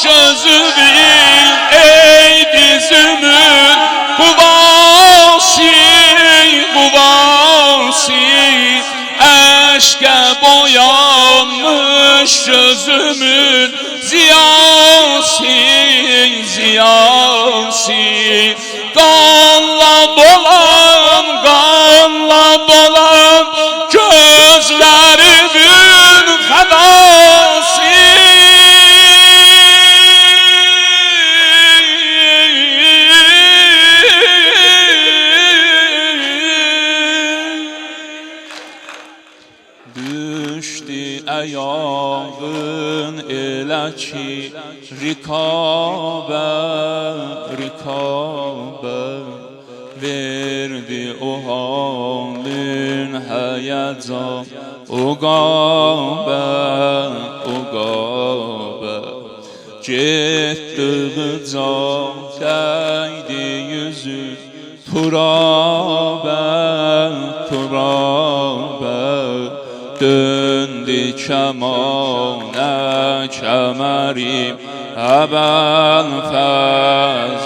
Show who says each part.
Speaker 1: sözü bil ey dizümün Guvasi Eşke boyanmış sözümün Ziyasi Kanla dolan gözlerimin fedası Düştü ayağın elə ki rikabe verdi o halin heyecan uqabe getdi dəydi yüzü turabe döndü kemane kemerim Əbəl fəz